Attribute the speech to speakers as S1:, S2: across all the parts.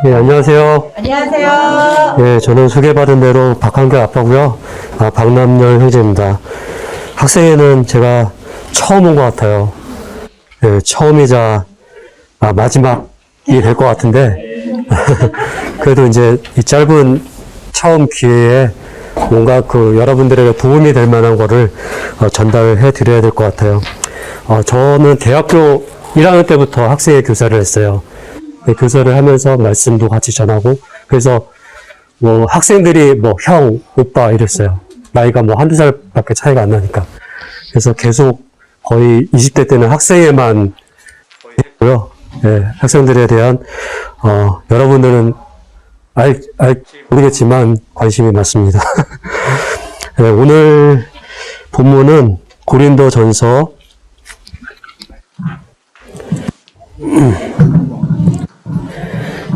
S1: 네, 안녕하세요.
S2: 안녕하세요.
S1: 네, 저는 소개받은 대로 박한결 아빠고요. 박남열 형제입니다. 학생회는 제가 처음 온 것 같아요. 네, 처음이자 마지막이 될 것 같은데 그래도 이제 이 짧은 처음 기회에 뭔가 여러분들에게 도움이 될 만한 거를 전달해 드려야 될 것 같아요. 저는 대학교 1학년 때부터 학생회 교사를 했어요. 네, 교사를 하면서 말씀도 같이 전하고, 그래서 학생들이 형, 오빠 이랬어요. 나이가 한두 살밖에 차이가 안 나니까. 그래서 계속 거의 20대 때는 학생회만 했고요. 네, 학생들에 대한 여러분들은 알지 모르겠지만 관심이 많습니다. 네, 오늘 본문은 고린도전서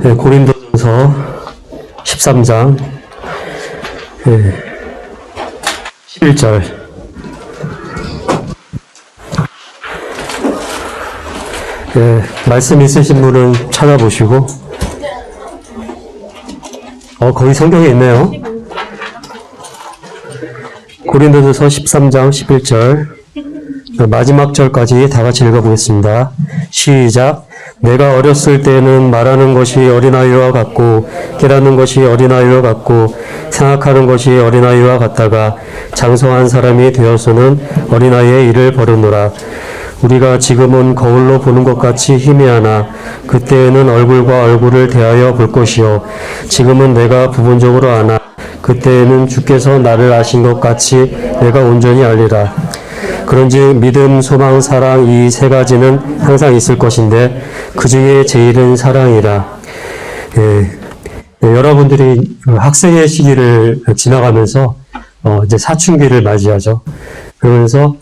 S1: 네, 고린도전서 13장 11절 네, 말씀 있으신 분은 찾아보시고 거기 성경에 있네요. 고린도전서 13장 11절 마지막 절까지 다 같이 읽어보겠습니다. 시작. 내가 어렸을 때는 말하는 것이 어린아이와 같고 깨닫는 것이 어린아이와 같고 생각하는 것이 어린아이와 같다가 장성한 사람이 되어서는 어린아이의 일을 버렸노라. 우리가 지금은 거울로 보는 것 같이 희미하나 그때에는 얼굴과 얼굴을 대하여 볼 것이요 지금은 내가 부분적으로 아나 그때에는 주께서 나를 아신 것 같이 내가 온전히 알리라. 그런즉 믿음, 소망, 사랑 이 세 가지는 항상 있을 것인데 그 중에 제일은 사랑이라. 여러분들이 학생의 시기를 지나가면서 이제 사춘기를 맞이하죠. 그러면서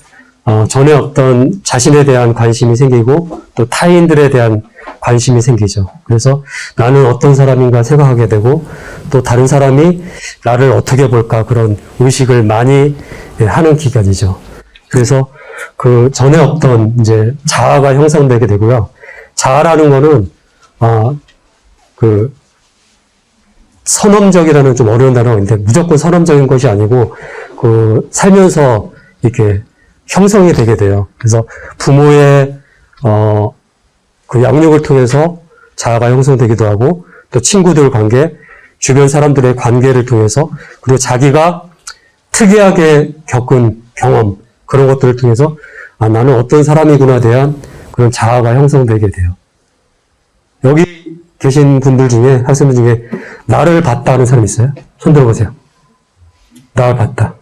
S1: 전에 없던 자신에 대한 관심이 생기고 또 타인들에 대한 관심이 생기죠. 그래서 나는 어떤 사람인가 생각하게 되고 또 다른 사람이 나를 어떻게 볼까 그런 의식을 많이 하는 기간이죠. 그래서 전에 없던 이제 자아가 형성되게 되고요. 자아라는 거는 선험적이라는 좀 어려운 단어가 있는데 무조건 선험적인 것이 아니고 살면서 이렇게 형성이 되게 돼요. 그래서 부모의 양육을 통해서 자아가 형성되기도 하고 또 친구들 관계, 주변 사람들의 관계를 통해서 그리고 자기가 특이하게 겪은 경험 그런 것들을 통해서 나는 어떤 사람이구나 대한 그런 자아가 형성되게 돼요. 여기 계신 분들 중에 학생들 중에 나를 봤다 하는 사람 있어요? 손 들어보세요. 나를 봤다.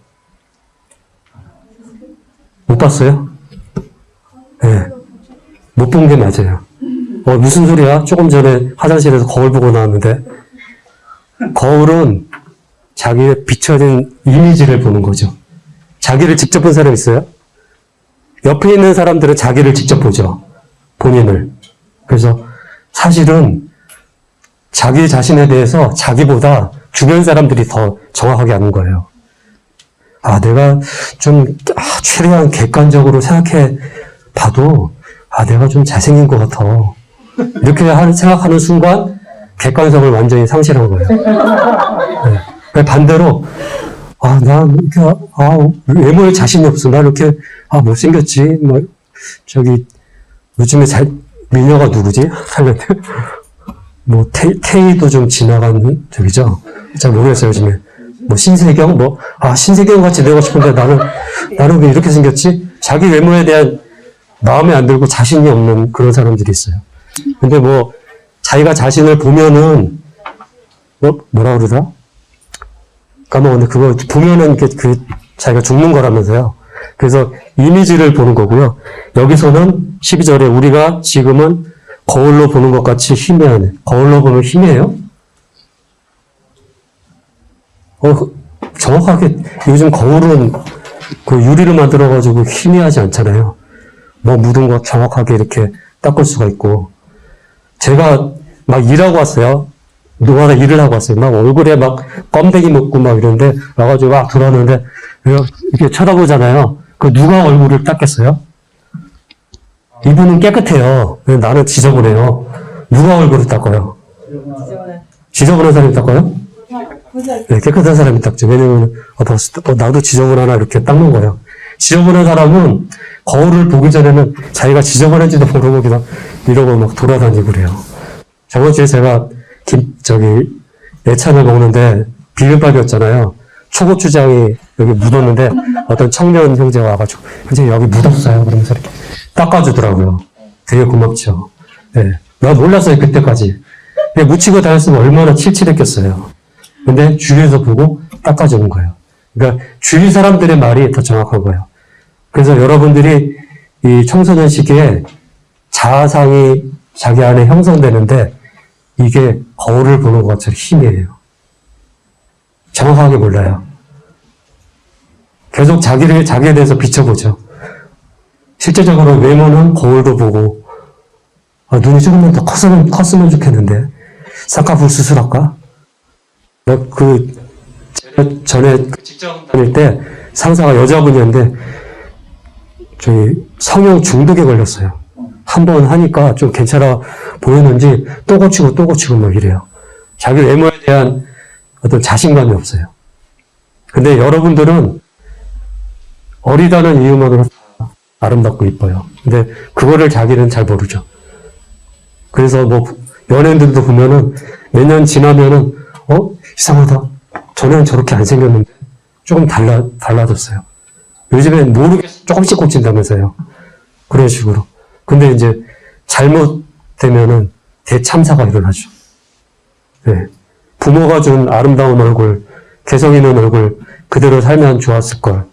S1: 못 봤어요? 네. 못 본 게 맞아요. 무슨 소리야? 조금 전에 화장실에서 거울 보고 나왔는데 거울은 자기의 비춰진 이미지를 보는 거죠. 자기를 직접 본 사람 있어요? 옆에 있는 사람들은 자기를 직접 보죠. 본인을. 그래서 사실은 자기 자신에 대해서 자기보다 주변 사람들이 더 정확하게 아는 거예요. 내가 좀 최대한 객관적으로 생각해 봐도 내가 좀 잘생긴 것 같아. 이렇게 생각하는 순간 객관성을 완전히 상실한 거예요. 네. 반대로 난 이렇게, 외모에 자신이 없어. 나 이렇게, 못생겼지. 요즘에 미녀가 누구지? 살렸네. K도 좀 지나간 저기죠? 잘 모르겠어요, 요즘에. 신세경? 신세경 같이 되고 싶은데 나는 왜 이렇게 생겼지? 자기 외모에 대한 마음에 안 들고 자신이 없는 그런 사람들이 있어요. 근데 자기가 자신을 보면은, 뭐라 그러더라? 까먹었는데 그거 보면은 자기가 죽는 거라면서요. 그래서 이미지를 보는 거고요. 여기서는 12절에 우리가 지금은 거울로 보는 것 같이 희미하네. 거울로 보면 희미해요? 정확하게 요즘 거울은 유리를 만들어가지고 희미하지 않잖아요. 묻은 거 정확하게 이렇게 닦을 수가 있고. 제가 일하고 왔어요. 노가다 일을 하고 왔어요. 얼굴에 껌데기 먹고 이런데 와가지고 들어왔는데 이렇게 쳐다보잖아요. 누가 얼굴을 닦겠어요? 이분은 깨끗해요. 나는 지저분해요. 누가 얼굴을 닦아요?
S2: 지저분한
S1: 지저분한 사람이 닦아요? 네, 깨끗한 사람이 닦죠. 왜냐면, 나도 지저분하나 이렇게 닦는 거예요. 지저분한 사람은 거울을 보기 전에는 자기가 지저분한지도 모르고 그냥 이러고 막 돌아다니고 그래요. 저번 주에 제가 예찬을 먹는데 비빔밥이었잖아요. 초고추장이 여기 묻었는데 어떤 청년 형제가 와가지고 형제 여기 묻었어요. 그러면서 이렇게 닦아주더라고요. 되게 고맙죠. 네. 나 몰랐어요. 그때까지. 근데 묻히고 다녔으면 얼마나 칠칠했겠어요. 근데 주위에서 보고 닦아주는 거예요. 그러니까 주위 사람들의 말이 더 정확한 거예요. 그래서 여러분들이 이 청소년 시기에 자아상이 자기 안에 형성되는데 이게 거울을 보는 것처럼 힘이에요. 정확하게 몰라요. 계속 자기에 대해서 비춰보죠. 실제적으로 외모는 거울도 보고, 눈이 조금만 더 컸으면 좋겠는데, 쌍꺼풀 수술할까? 전에 직장 다닐 때 상사가 여자분이었는데, 성형 중독에 걸렸어요. 한 번 하니까 좀 괜찮아 보였는지 또 고치고 막 이래요. 자기 외모에 대한 어떤 자신감이 없어요. 근데 여러분들은 어리다는 이유만으로 다 아름답고 이뻐요. 근데 그거를 자기는 잘 모르죠. 그래서 뭐 연예인들도 보면은 몇 년 지나면은 이상하다. 전에는 저렇게 안 생겼는데 조금 달라졌어요. 요즘엔 모르게 조금씩 고친다면서요. 그런 식으로. 근데 이제 잘못되면은 대참사가 일어나죠. 네. 부모가 준 아름다운 얼굴, 개성 있는 얼굴 그대로 살면 좋았을 걸.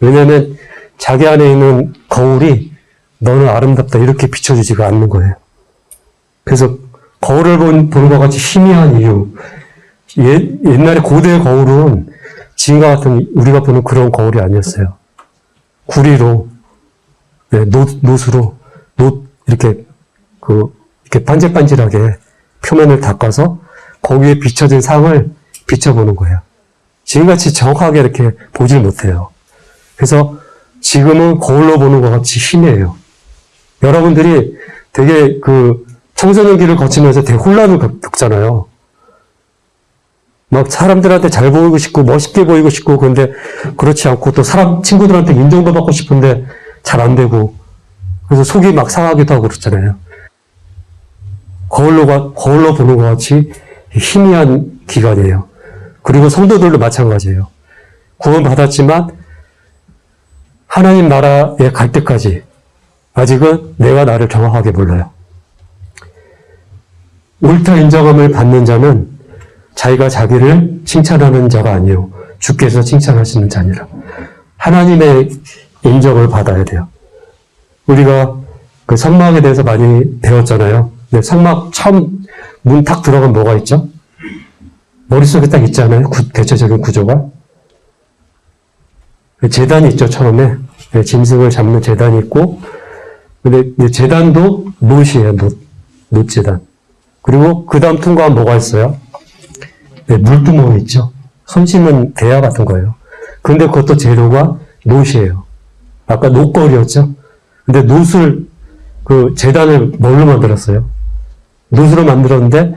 S1: 왜냐하면 자기 안에 있는 거울이 너는 아름답다 이렇게 비춰주지가 않는 거예요. 그래서 거울을 보는 것 같이 희미한 이유. 옛날에 고대의 거울은 지금과 같은 우리가 보는 그런 거울이 아니었어요. 구리로, 네, 노수로, 이렇게 반질반질하게 표면을 닦아서 거기에 비춰진 상을 비춰보는 거예요. 지금같이 정확하게 이렇게 보질 못해요. 그래서 지금은 거울로 보는 것 같이 희미해요. 여러분들이 되게 청소년기를 거치면서 되게 혼란을 겪잖아요. 막 사람들한테 잘 보이고 싶고 멋있게 보이고 싶고 그런데 그렇지 않고 또 친구들한테 인정도 받고 싶은데 잘 안 되고 그래서 속이 막 상하기도 하고 그렇잖아요. 거울로 보는 것 같이 희미한 기간이에요. 그리고 성도들도 마찬가지예요. 구원 받았지만 하나님 나라에 갈 때까지 아직은 내가 나를 정확하게 몰라요. 옳다 인정함을 받는 자는 자기가 자기를 칭찬하는 자가 아니요 주께서 칭찬하시는 자니라. 하나님의 인정을 받아야 돼요. 우리가 성막에 대해서 많이 배웠잖아요. 근데 성막 처음 문 탁 들어가면 뭐가 있죠? 머릿속에 딱 있잖아요. 대체적인 구조가. 제단이 있죠, 처음에. 짐승을 잡는 제단이 있고, 근데 제단도 놋이에요, 놋제단. 그리고 그 다음 통과하면 뭐가 있어요? 물두멍이 있죠. 손 씻는 대야 같은 거예요. 근데 그것도 재료가 놋이에요. 아까 놋걸이었죠? 근데 제단을 뭘로 만들었어요? 놋으로 만들었는데,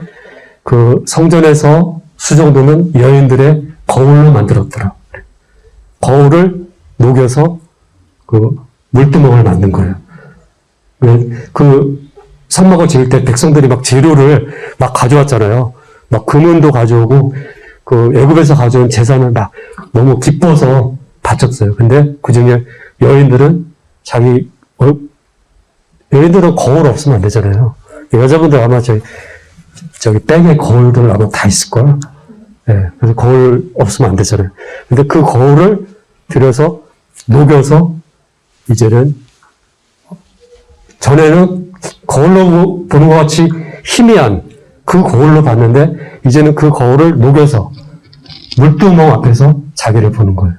S1: 성전에서 수정도는 여인들의 거울로 만들었더라. 거울을 녹여서 물두멍을 만든 거예요. 성막을 지을 때 백성들이 막 재료를 막 가져왔잖아요. 막 금은도 가져오고, 애굽에서 가져온 재산을 막 너무 기뻐서 바쳤어요. 근데 그 중에 여인들은 여인들은 거울 없으면 안 되잖아요. 여자분들 아마 저기 백에 거울들 아마 다 있을걸. 네, 그래서 거울 없으면 안 되잖아요. 근데 그 거울을 들여서 녹여서 이제는 전에는 거울로 보는 것 같이 희미한 그 거울로 봤는데 이제는 그 거울을 녹여서 물두멍 앞에서 자기를 보는 거예요.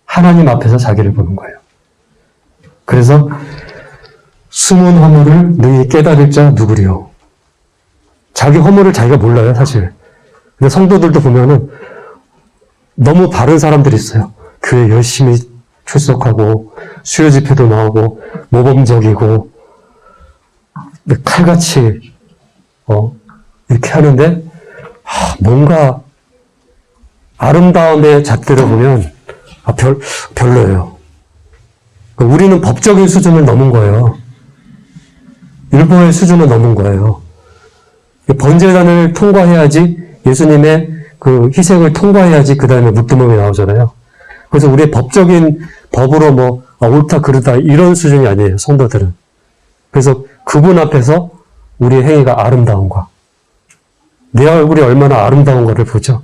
S1: 하나님 앞에서 자기를 보는 거예요. 그래서 숨은 허물을 능히 깨달을 자 누구리요? 자기 허물을 자기가 몰라요, 사실. 근데 성도들도 보면은 너무 바른 사람들이 있어요. 교회 열심히 출석하고 수요 집회도 나오고 모범적이고 칼같이 이렇게 하는데 뭔가 아름다움의 잣대로 보면 별로예요. 우리는 법적인 수준을 넘은 거예요. 율법의 수준을 넘은 거예요. 번제단을 통과해야지, 예수님의 그 희생을 통과해야지 그 다음에 묻드음이 나오잖아요. 그래서 우리의 법적인 법으로 뭐 옳다 그르다 이런 수준이 아니에요, 성도들은. 그래서 그분 앞에서 우리의 행위가 아름다운가, 내 얼굴이 얼마나 아름다운가를 보죠.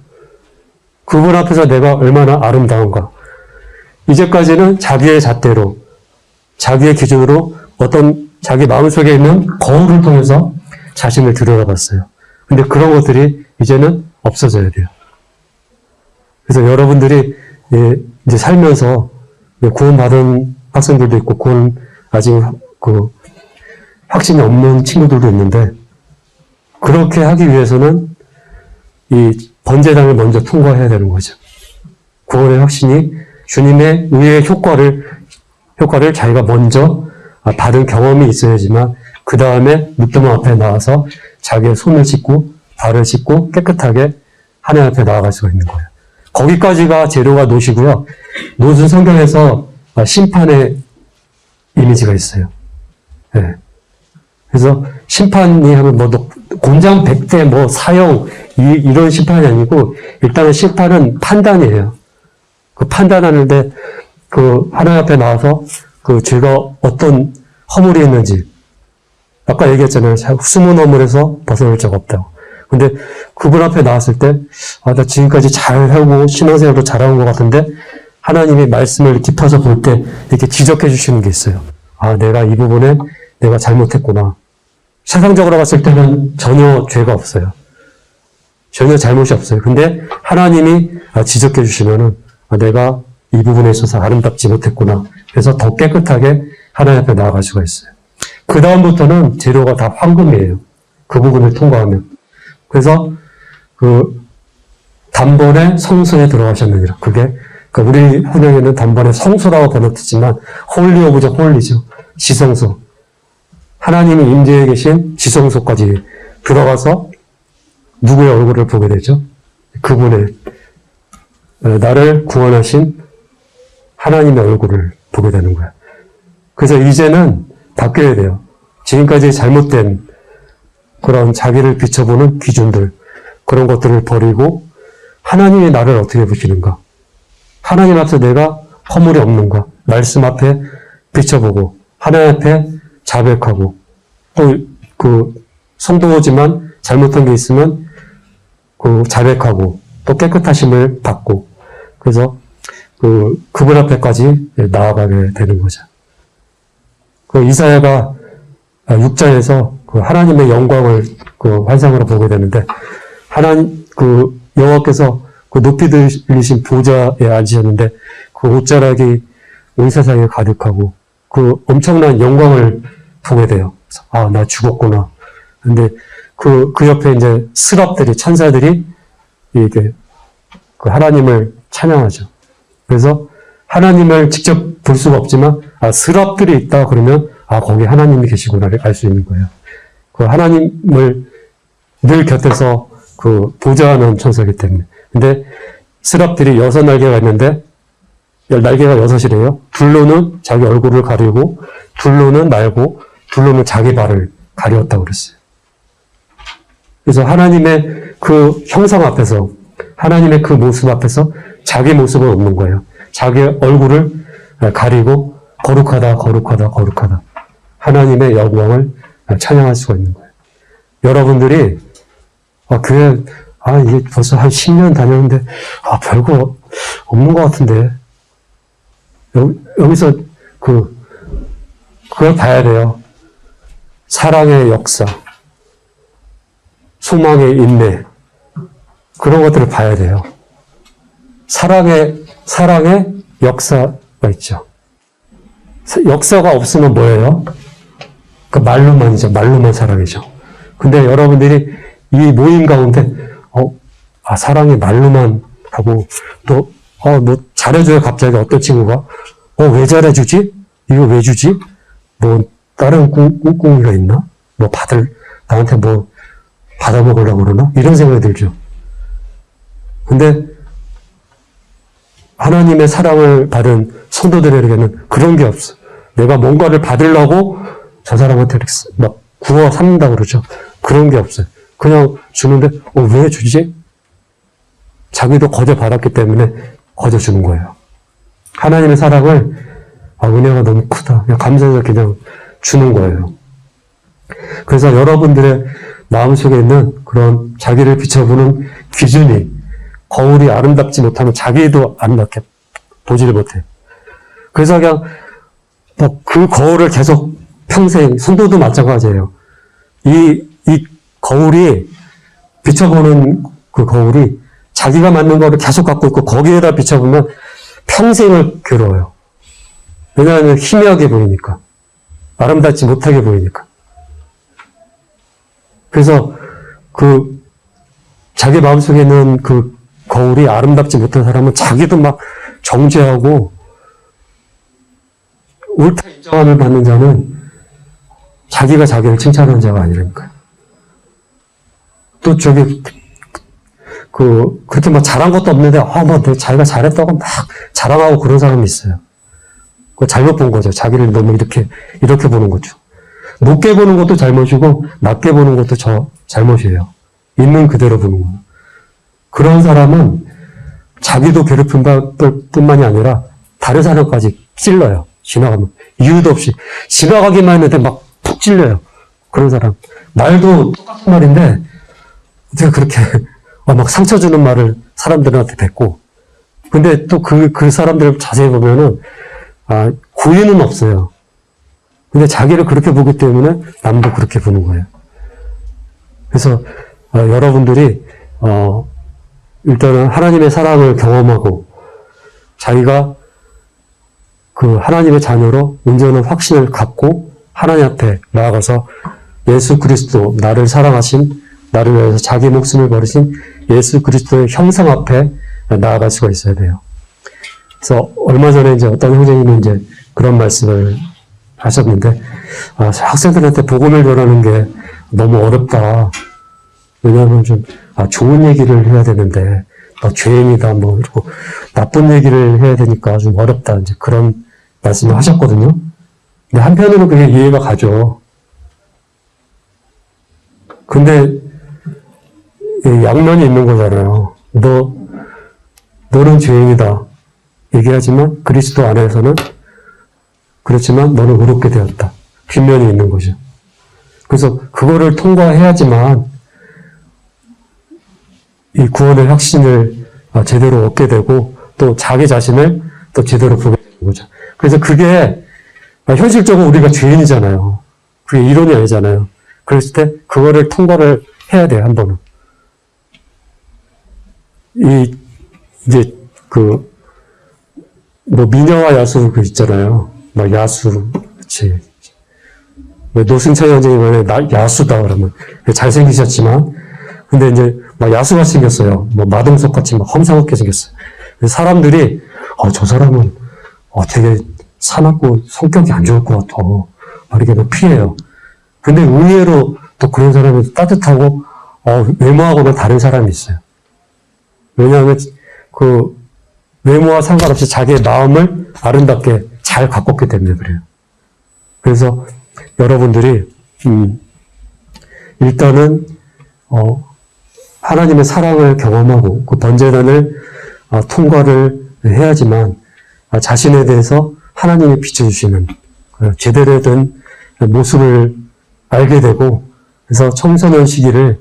S1: 그분 앞에서 내가 얼마나 아름다운가. 이제까지는 자기의 잣대로, 자기의 기준으로 어떤 자기 마음속에 있는 거울을 통해서 자신을 들여다봤어요. 근데 그런 것들이 이제는 없어져야 돼요. 그래서 여러분들이 이제 살면서 구원받은 학생들도 있고, 구원 아직 그 확신이 없는 친구들도 있는데, 그렇게 하기 위해서는 이 번제단을 먼저 통과해야 되는 거죠. 구원의 확신이 주님의 의의 효과를 자기가 먼저 받은 경험이 있어야지만 그 다음에 묻드음 앞에 나와서 자기의 손을 씻고 발을 씻고 깨끗하게 하나님 앞에 나아갈 수가 있는 거예요. 거기까지가 재료가 노시고요. 노은 성경에서 심판의 이미지가 있어요. 네. 그래서 심판이 하면 뭐 곤장 100대 뭐 사형 이런 심판이 아니고, 일단은 심판은 판단이에요. 그 판단하는데 그 하나님 앞에 나와서 그 죄가 어떤 허물이 있는지, 아까 얘기했잖아요. 숨은 허물에서 벗어날 자가 없다고. 근데 그분 앞에 나왔을 때, 나 지금까지 잘하고 신앙생활도 잘하는 것 같은데, 하나님이 말씀을 깊어서 볼 때 이렇게 지적해 주시는 게 있어요. 내가 이 부분에 내가 잘못했구나. 세상적으로 봤을 때는 전혀 죄가 없어요. 전혀 잘못이 없어요. 근데 하나님이 지적해 주시면은, 내가 이 부분에 있어서 아름답지 못했구나. 그래서 더 깨끗하게 하나님 앞에 나아갈 수가 있어요. 그 다음부터는 재료가 다 황금이에요. 그 부분을 통과하면. 그래서 그 단번에 성소에 들어가셨느니라. 그게 우리 혼용에는 단번에 성소라고 번역했지만 홀리 오브 더 홀리죠. 지성소. 하나님이 임재해 계신 지성소까지 들어가서 누구의 얼굴을 보게 되죠? 그분의, 나를 구원하신 하나님의 얼굴을 보게 되는 거예요. 그래서 이제는 바뀌어야 돼요. 지금까지 잘못된 그런 자기를 비춰보는 기준들, 그런 것들을 버리고 하나님이 나를 어떻게 보시는가, 하나님 앞에 내가 허물이 없는가, 말씀 앞에 비춰보고 하나님 앞에 자백하고, 또 그 성도지만 잘못한 게 있으면 그 자백하고 또 깨끗하심을 받고, 그래서 그분 앞에까지 나아가게 되는 거죠. 이사야가 6장에서 하나님의 영광을 환상으로 보게 되는데, 여호와께서 높이 들리신 보좌에 앉으셨는데 그 옷자락이 온 세상에 가득하고 그 엄청난 영광을 보게 돼요. 나 죽었구나. 근데 그 옆에 이제 스랍들이, 천사들이 이게 하나님을 찬양하죠. 그래서 하나님을 직접 볼 수가 없지만, 스랍들이 있다 그러면, 거기 하나님이 계시구나를 알 수 있는 거예요. 그 하나님을 늘 곁에서 보좌하는 천사이기 때문에. 근데 스랍들이 6날개가 있는데, 날개가 6이래요. 둘로는 자기 얼굴을 가리고, 둘로는 날고, 둘로는 자기 발을 가렸다고 그랬어요. 그래서 하나님의 그 형상 앞에서, 하나님의 그 모습 앞에서 자기 모습을 없는 거예요. 자기 얼굴을 가리고 거룩하다, 거룩하다, 거룩하다. 하나님의 영광을 찬양할 수가 있는 거예요. 여러분들이 교회 이게 벌써 한 10년 다녔는데 별거 없는 것 같은데, 여기서 그걸 봐야 돼요. 사랑의 역사, 소망의 인내, 그런 것들을 봐야 돼요. 사랑의 역사가 있죠. 역사가 없으면 뭐예요? 말로만이죠. 말로만 사랑이죠. 근데 여러분들이 이 모임 가운데, 사랑이 말로만 하고, 또, 뭐, 잘해줘야 갑자기 어떤 친구가, 왜 잘해주지? 이거 왜 주지? 뭐, 다른 꿍꿍이가 있나? 뭐, 나한테 뭐, 받아먹으려고 그러나? 이런 생각이 들죠. 근데 하나님의 사랑을 받은 성도들에게는 그런 게 없어. 내가 뭔가를 받으려고 저 사람한테 이렇게 막 구워 삼는다 그러죠. 그런 게 없어요. 그냥 주는데 왜 주지? 자기도 거저 받았기 때문에 거저 주는 거예요. 하나님의 사랑을 은혜가 너무 크다. 그냥 감사해서 그냥 주는 거예요. 그래서 여러분들의 마음속에 있는 그런 자기를 비춰보는 기준이 거울이 아름답지 못하면 자기도 아름답게 보지를 못해요. 그래서 그냥 그 거울을 계속 평생, 성도도 마찬가지예요. 이 거울이, 비춰보는 그 거울이 자기가 맞는 거를 계속 갖고 있고 거기에다 비춰보면 평생을 괴로워요. 왜냐하면 희미하게 보이니까. 아름답지 못하게 보이니까. 그래서 자기 마음속에 있는 그 거울이 아름답지 못한 사람은 자기도 막 정죄하고 옳다 인정함을 받는 자는 자기가 자기를 칭찬하는 자가 아니라니까요. 또 그렇게 막 잘한 것도 없는데, 자기가 잘했다고 막 자랑하고 그런 사람이 있어요. 그거 잘못 본 거죠. 자기를 너무 이렇게 보는 거죠. 높게 보는 것도 잘못이고, 낮게 보는 것도 잘못이에요. 있는 그대로 보는 거예요. 그런 사람은 자기도 괴롭힌 뿐만이 아니라 다른 사람까지 찔러요. 지나가면. 이유도 없이. 지나가기만 했는데 막 푹 찔려요. 그런 사람. 말도 똑같은 말인데, 어떻게 그렇게 막 상처 주는 말을 사람들한테 뱉고. 근데 또 그 사람들을 자세히 보면은, 고의는 없어요. 근데 자기를 그렇게 보기 때문에 남도 그렇게 보는 거예요. 그래서, 여러분들이, 일단은 하나님의 사랑을 경험하고, 자기가 하나님의 자녀로 온전한 확신을 갖고, 하나님 앞에 나아가서 예수 그리스도, 나를 사랑하신, 나를 위해서 자기 목숨을 버리신 예수 그리스도의 형상 앞에 나아갈 수가 있어야 돼요. 그래서 얼마 전에 이제 어떤 형제님이 이제 그런 말씀을 하셨는데, 학생들한테 복음을 전하는 게 너무 어렵다. 왜냐하면 좋은 얘기를 해야 되는데, 죄인이다, 이러고, 나쁜 얘기를 해야 되니까 좀 어렵다. 이제 그런 말씀을 하셨거든요. 근데 한편으로는 그게 이해가 가죠. 근데, 양면이 있는 거잖아요. 너는 죄인이다. 얘기하지만 그리스도 안에서는 그렇지만 너는 의롭게 되었다. 뒷면이 있는 거죠. 그래서 그거를 통과해야지만 이 구원의 확신을 제대로 얻게 되고 또 자기 자신을 또 제대로 보게 되는 거죠. 그래서 그게 현실적으로 우리가 죄인이잖아요. 그게 이론이 아니잖아요. 그랬을 때 그거를 통과를 해야 돼요, 한 번은. 이제 미녀와 야수 있잖아요. 야수, 그치. 노승철 선생님이 원래 야수다 그러면 잘생기셨지만, 근데 이제 야수가 생겼어요. 마동석 같이 험상궂게 생겼어요. 사람들이 저 사람은 되게 사납고 성격이 안 좋을 것 같아. 이렇게 피해요. 근데 의외로 또 그런 사람이 따뜻하고 외모하고는 다른 사람이 있어요. 왜냐하면 외모와 상관없이 자기의 마음을 아름답게 잘 가꿨기 때문에 그래요. 그래서 여러분들이 일단은 하나님의 사랑을 경험하고 그 번제단을 통과를 해야지만 자신에 대해서 하나님이 비춰주시는 제대로 된 모습을 알게 되고, 그래서 청소년 시기를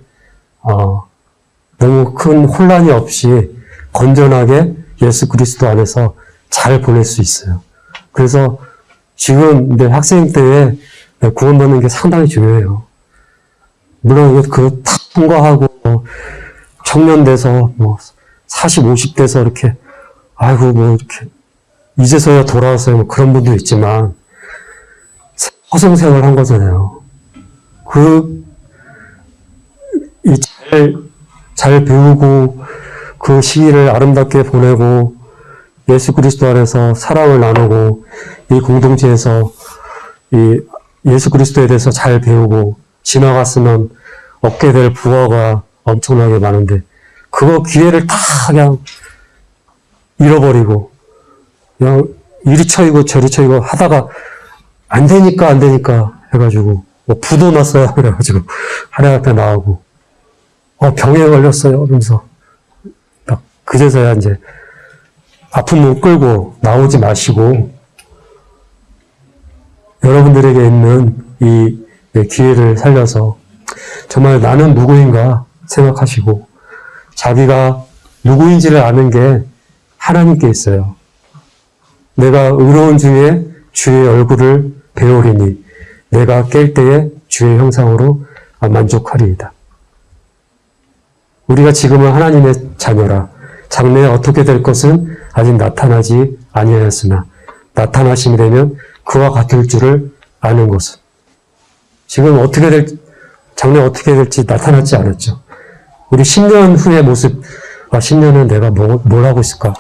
S1: 너무 큰 혼란이 없이 건전하게 예수 그리스도 안에서 잘 보낼 수 있어요. 그래서 지금 학생 때에 구원받는 게 상당히 중요해요. 물론 다 통과하고 청년 돼서 40, 50대서 이렇게 이렇게 이제서야 돌아왔어요. 그런 분도 있지만 허송생활 한 거잖아요. 잘 배우고 그 시기를 아름답게 보내고 예수 그리스도 안에서 사랑을 나누고 이 공동체에서 이 예수 그리스도에 대해서 잘 배우고 지나갔으면 얻게 될 부하가 엄청나게 많은데 그거 기회를 다 그냥 잃어버리고, 그냥 이리 쳐이고 저리 쳐이고 하다가 안 되니까 해가지고, 뭐 부도 났어요. 그래가지고, 하나님 앞에 나오고, 병에 걸렸어요. 그러면서, 딱, 그제서야 이제, 아픈 몸 끌고 나오지 마시고, 여러분들에게 있는 이 기회를 살려서, 정말 나는 누구인가 생각하시고, 자기가 누구인지를 아는 게 하나님께 있어요. 내가 의로운 중에 주의 얼굴을 배우리니, 내가 깰 때에 주의 형상으로 만족하리이다. 우리가 지금은 하나님의 자녀라. 장래에 어떻게 될 것은 아직 나타나지 아니하였으나 나타나심이 되면 그와 같을 줄을 아는 것은. 지금 장래 어떻게 될지 나타나지 않았죠. 우리 10년 후의 모습, 10년은 내가 뭘 하고 있을까?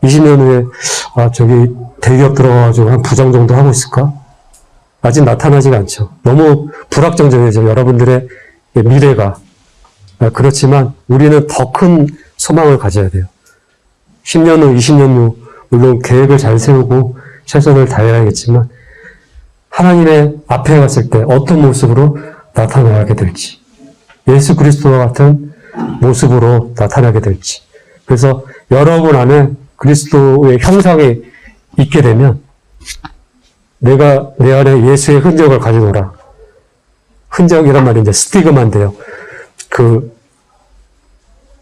S1: 20년 후에, 저기 대기업 들어가가지고 한 부장 정도 하고 있을까? 아직 나타나지가 않죠. 너무 불확정적이죠. 여러분들의 미래가. 그렇지만 우리는 더 큰 소망을 가져야 돼요. 10년 후, 20년 후, 물론 계획을 잘 세우고 최선을 다해야겠지만 하나님의 앞에 갔을 때 어떤 모습으로 나타나게 될지, 예수 그리스도와 같은 모습으로 나타나게 될지. 그래서 여러분 안에 그리스도의 형상이 있게 되면 내가 내 안에 예수의 흔적을 가지노라. 흔적이란 말이 이제 스티그마인데요.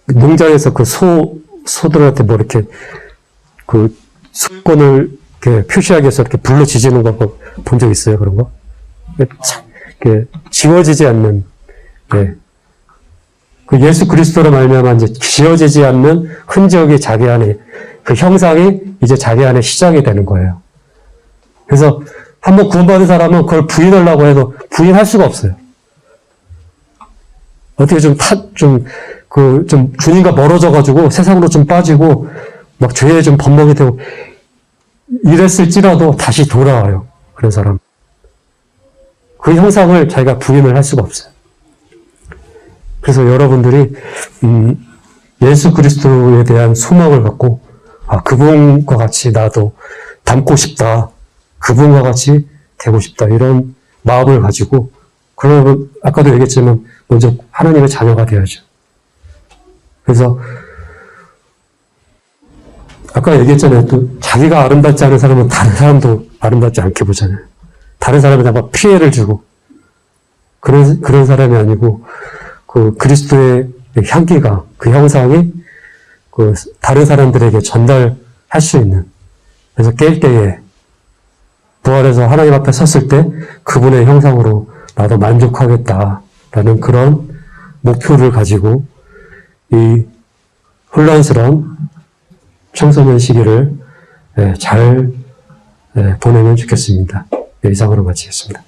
S1: 농장에서 소들한테 뭐 이렇게 수권을 이렇게 표시하기 위해서 이렇게 불로 지지는 거 본 적 있어요? 그런 거? 이렇게 지워지지 않는, 그 예수 그리스도로 말미암아 이제 지워지지 않는 흔적이 자기 안에, 그 형상이 이제 자기 안에 시작이 되는 거예요. 그래서 한번 구원받은 사람은 그걸 부인하려고 해도 부인할 수가 없어요. 어떻게 좀 주님과 멀어져가지고 세상으로 좀 빠지고 막 죄에 좀 번복이 되고 이랬을지라도 다시 돌아와요. 그런 사람. 그 형상을 자기가 부인을 할 수가 없어요. 그래서 여러분들이 예수 그리스도에 대한 소망을 갖고 그분과 같이 나도 닮고 싶다. 그분과 같이 되고 싶다. 이런 마음을 가지고 그러면 아까도 얘기했지만 먼저 하나님의 자녀가 되어야죠. 그래서 아까 얘기했잖아요. 또 자기가 아름답지 않은 사람은 다른 사람도 아름답지 않게 보잖아요. 다른 사람에다 막 피해를 주고 그런 사람이 아니고 그 그리스도의 향기가, 그 형상이 그 다른 사람들에게 전달할 수 있는, 그래서 깰 때에 부활해서 하나님 앞에 섰을 때 그분의 형상으로 나도 만족하겠다라는 그런 목표를 가지고 이 혼란스러운 청소년 시기를 잘 보내면 좋겠습니다. 이상으로 마치겠습니다.